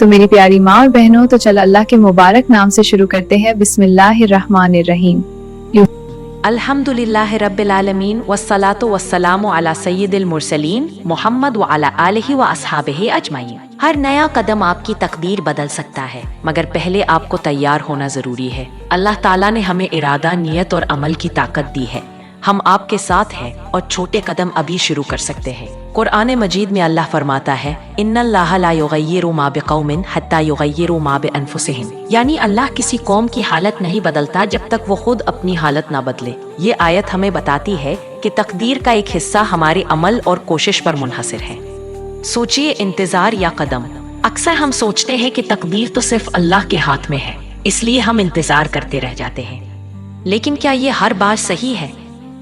تو मेरी प्यारी माँ और बहनों, तो चल अल्लाह के मुबारक नाम से शुरू करते हैं। बिस्मिल्लाहिर्रहमानिर्रहीम। अल्हम्दुलिल्लाहि रब्बिल आलमीन वस्सलातु वस्सलामु अला सय्यिदिल मुरसलीन मुहम्मद व अला आलिहि व अस्हाबिहि अजमाइन। हर नया कदम आपकी तकदीर बदल सकता है, मगर पहले आपको तैयार होना जरूरी है। अल्लाह ताला ने हमें इरादा, नियत और अमल की ताकत दी है। हम आपके साथ हैं और छोटे कदम अभी शुरू कर सकते हैं। कुरान मजीद में अल्लाह फरमाता है, इन्नल्लाह ला युगय्यिरु मा बिकौमिन हत्ता युगय्यिरु मा बिअनफुसिहिम, यानी अल्लाह किसी कौम की हालत नहीं बदलता जब तक वो खुद अपनी हालत ना बदले। ये आयत हमें बताती है कि तकदीर का एक हिस्सा हमारे अमल और कोशिश पर मुनहसिर है। सोचिए, इंतजार या कदम। अक्सर हम सोचते हैं कि तकदीर तो सिर्फ अल्लाह के हाथ में है, इसलिए हम इंतजार करते रह जाते हैं। लेकिन क्या ये हर बार सही है?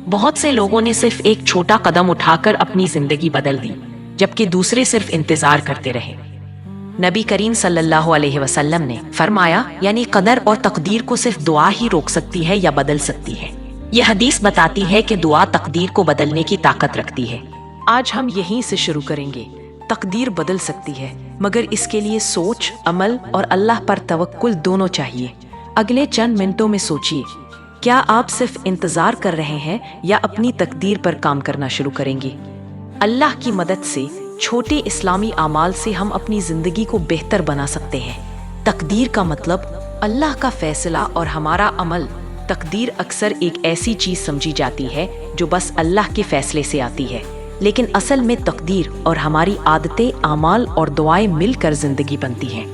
बहुत से लोगों ने सिर्फ एक छोटा कदम उठाकर अपनी जिंदगी बदल दी, जबकि दूसरे सिर्फ इंतजार करते रहे। नबी करीम सल्लल्लाहु अलैहि वसल्लम ने फरमाया, यानी कदर और तकदीर को सिर्फ दुआ ही रोक सकती है या बदल सकती है। यह हदीस बताती है कि दुआ तकदीर को बदलने की ताकत रखती है। आज हम यहीं से शुरू करेंगे। तकदीर बदल सकती है, मगर इसके लिए सोच, अमल और अल्लाह पर तवक्कुल दोनों चाहिए। अगले चंद मिनटों में सोचिए, क्या आप सिर्फ इंतजार कर रहे हैं या अपनी तकदीर पर काम करना शुरू करेंगे? अल्लाह की मदद से छोटे इस्लामी आमाल से हम अपनी जिंदगी को बेहतर बना सकते हैं। तकदीर का मतलब अल्लाह का फैसला और हमारा अमल। तकदीर अक्सर एक ऐसी चीज समझी जाती है जो बस अल्लाह के फैसले से आती है, लेकिन असल में तकदीर और हमारी आदतें, आमाल और दुआएं मिलकर जिंदगी बनती हैं।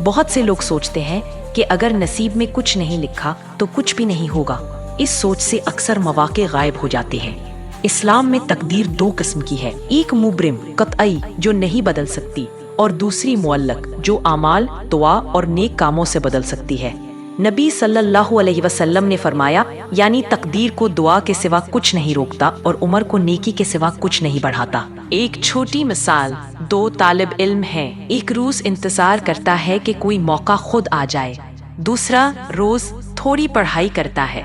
बहुत से लोग सोचते हैं कि अगर नसीब में कुछ नहीं लिखा तो कुछ भी नहीं होगा। इस सोच से अक्सर मौके गायब हो जाते हैं। इस्लाम में तकदीर दो किस्म की है, एक मुबरिम कतई जो नहीं बदल सकती, और दूसरी मुअल्लक जो आमाल, दुआ और नेक कामों से बदल सकती है। नबी सल्लल्लाहु अलैहि वसल्लम ने फरमाया, यानी तकदीर को दुआ के सिवा कुछ नहीं रोकता और उम्र को नेकी के सिवा कुछ नहीं बढ़ाता। एक छोटी मिसाल, दो तालिब इल्म हैं। एक रोज इंतजार करता है कि कोई मौका खुद आ जाए, दूसरा रोज थोड़ी पढ़ाई करता है,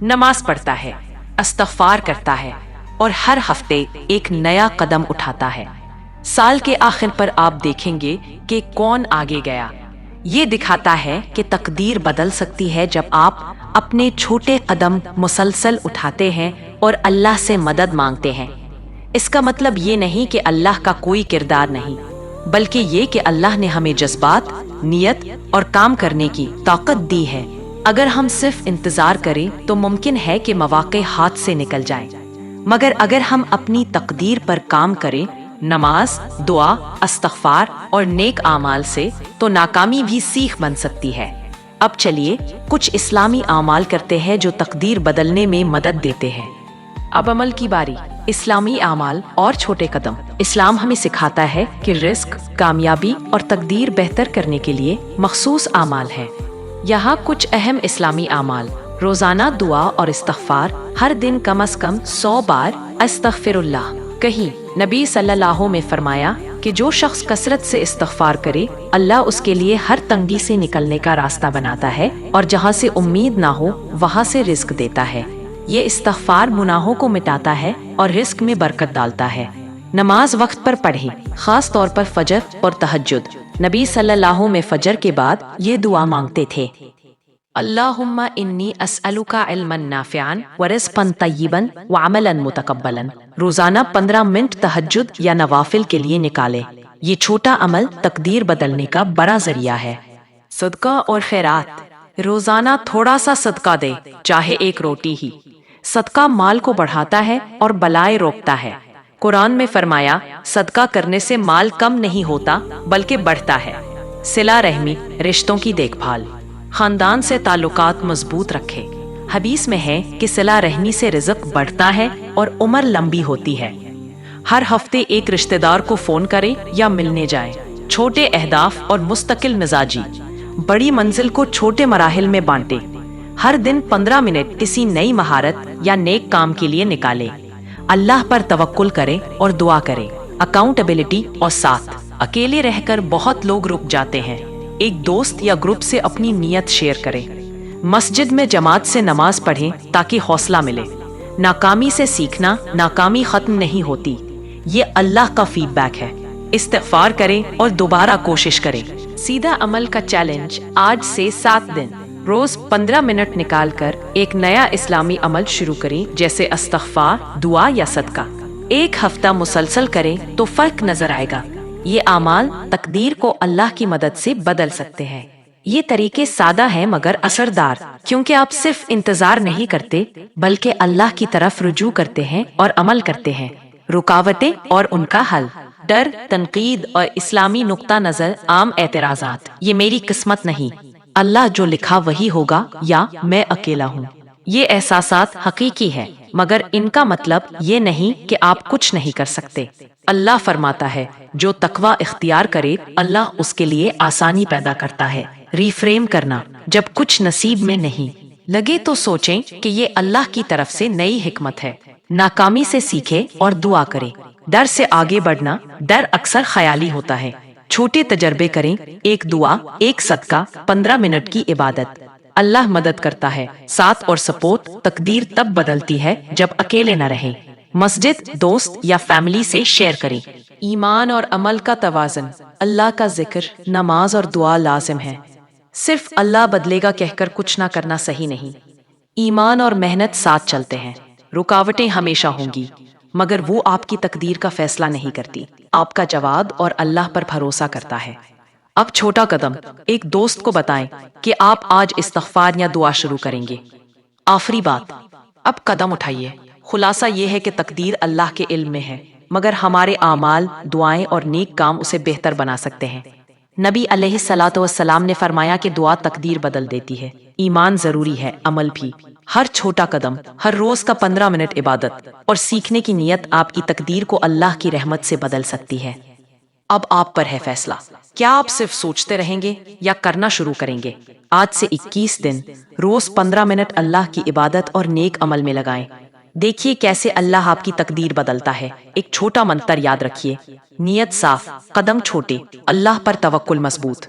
नमाज पढ़ता है, इस्तिग़फ़ार करता है और हर हफ्ते एक नया कदम उठाता है। साल के आखिर पर आप देखेंगे कि कौन आगे गया। ये दिखाता है कि तकदीर बदल सकती है जब आप अपने छोटे कदम मुसलसल उठाते हैं और अल्लाह से मदद मांगते हैं। इसका मतलब ये नहीं कि अल्लाह का कोई किरदार नहीं, बल्कि ये कि अल्लाह ने हमें जज्बात, नियत और काम करने की ताकत दी है। अगर हम सिर्फ इंतजार करें तो मुमकिन है कि मौके हाथ से निकल जाएं, मगर अगर हम अपनी तकदीर पर काम करें, नमाज, दुआ, इस्तिग़फ़ार और नेक आमाल से, तो नाकामी भी सीख बन सकती है। अब चलिए कुछ इस्लामी आमाल करते हैं जो तकदीर बदलने में मदद देते हैं। अब अमल की बारी। इस्लामी आमाल और छोटे कदम। इस्लाम हमें सिखाता है कि रिस्क, कामयाबी और तकदीर बेहतर करने के लिए मखसूस आमाल हैं। यहाँ कुछ अहम इस्लामी आमाल: रोजाना दुआ और इस्तिग़फ़ार, हर दिन कम से कम 100 बार अस्तग़फ़िरुल्लाह कहीं। नबी सल्लल्लाहु में फरमाया कि जो शख्स कसरत से इस्तिग़फ़ार करे, अल्लाह उसके लिए हर तंगी से निकलने का रास्ता बनाता है और जहाँ से उम्मीद ना हो वहाँ से रिस्क देता है। ये इस्तिग़फ़ार गुनाहों को मिटाता है और रिस्क में बरकत डालता है। नमाज वक्त पर पढ़ें, खास तौर पर फजर और तहज्जुद। नबी सल्लल्लाहु में फजर के बाद ये दुआ मांगते थे, अल्लाहुम्मा इन्नी अस्अलुका इल्मन नाफ़िअन व रिज़्क़न तय्यिबन व अमलन मुतक़ब्बलन। रोजाना 15 मिनट तहज्जुद या नवाफिल के लिए निकालें। ये छोटा अमल तकदीर बदलने का बड़ा जरिया है। सदका और खैरात। रोजाना थोड़ा सा सदका दे, चाहे एक रोटी ही। सदका माल को बढ़ाता है और बलाएं रोकता है। कुरान में फरमाया, सदका करने से माल कम नहीं होता बल्कि बढ़ता है। सिला रहमी, रिश्तों की देखभाल। खानदान से ताल्लुकात मजबूत रखे। हदीस में है कि सिला रहमी से रिज़्क़ बढ़ता है और उम्र लंबी होती है। हर हफ्ते एक रिश्तेदार को फोन करें या मिलने जाएं। छोटे अहदाफ और मुस्तकिल मिजाजी। बड़ी मंजिल को छोटे मराहिल में बांटे। हर दिन 15 मिनट किसी नई महारत या नेक काम के लिए निकालें। अल्लाह पर तवक्कुल करें और दुआ करें। अकाउंटेबिलिटी और साथ। अकेले रहकर बहुत लोग रुक जाते हैं। एक दोस्त या ग्रुप से अपनी नियत शेयर करें। मस्जिद में जमात से नमाज पढ़ें ताकि हौसला मिले। नाकामी से सीखना, नाकामी खत्म नहीं होती, ये अल्लाह का फीडबैक है। इस्तिग़फ़ार करें और दोबारा कोशिश करें। सीधा अमल का चैलेंज आज से 7 दिन, रोज 15 मिनट निकालकर एक नया इस्लामी अमल शुरू करें, जैसे इस्तिग़फ़ार, दुआ या सदका। 1 हफ्ता मुसलसल करें तो फर्क नजर आएगा। ये आमाल तकदीर को अल्लाह की मदद से बदल सकते हैं। ये तरीके सादा है मगर असरदार, क्योंकि आप सिर्फ इंतजार नहीं करते बल्कि अल्लाह की तरफ रुजू करते हैं और अमल करते हैं। रुकावटें और उनका हल, डर, तनकीद और इस्लामी नुक्ता नजर, आम एतराज़ात, ये मेरी किस्मत नहीं, अल्लाह जो लिखा वही होगा, या मैं अकेला हूँ। ये एहसासात हकीकी है, मगर इनका मतलब ये नहीं कि आप कुछ नहीं कर सकते। अल्लाह फरमाता है, जो तकवा इख्तियार करे अल्लाह उसके लिए आसानी पैदा करता है। रीफ्रेम करना, जब कुछ नसीब में नहीं लगे तो सोचें कि ये अल्लाह की तरफ से नई हिकमत है। नाकामी से सीखे और दुआ करें। डर से आगे बढ़ना, डर अक्सर ख्याली होता है। छोटे तजर्बे करें, 1 दुआ, 1 सदका, 15 मिनट की इबादत। अल्लाह मदद करता है। साथ और सपोर्ट, तकदीर तब बदलती है जब अकेले न रहें। मस्जिद, दोस्त या फैमिली से शेयर करें। ईमान और अमल का तवाज़न, अल्लाह का जिक्र, नमाज और दुआ लाजिम है। सिर्फ अल्लाह बदलेगा कहकर कुछ ना करना सही नहीं। ईमान और मेहनत साथ चलते हैं। रुकावटें हमेशा होंगी, मगर वो आपकी तकदीर का फैसला नहीं करती। आपका जवाब और अल्लाह पर भरोसा करता है। अब छोटा कदम, एक दोस्त को बताएं कि आप आज इस्तिग़फ़ार या दुआ शुरू करेंगे। आखिरी बात, अब कदम उठाइए। खुलासा ये है कि तकदीर अल्लाह के इल्म में है, मगर हमारे आमाल, दुआएं और नेक काम उसे बेहतर बना सकते हैं। नबी अलैहिस्सलातु वस्सलाम ने फरमाया कि दुआ तकदीर बदल देती है। ईमान जरूरी है, अमल भी। हर छोटा कदम, हर रोज का 15 मिनट इबादत और सीखने की नीयत आपकी तकदीर को अल्लाह की रहमत से बदल सकती है। अब आप पर है फैसला, क्या आप सिर्फ सोचते रहेंगे या करना शुरू करेंगे? आज से 21 दिन रोज 15 मिनट अल्लाह की इबादत और नेक अमल में लगाएं। देखिए कैसे अल्लाह आपकी तकदीर बदलता है। एक छोटा मंत्र याद रखिए, नियत साफ, कदम छोटे, अल्लाह पर तवक्कुल मजबूत।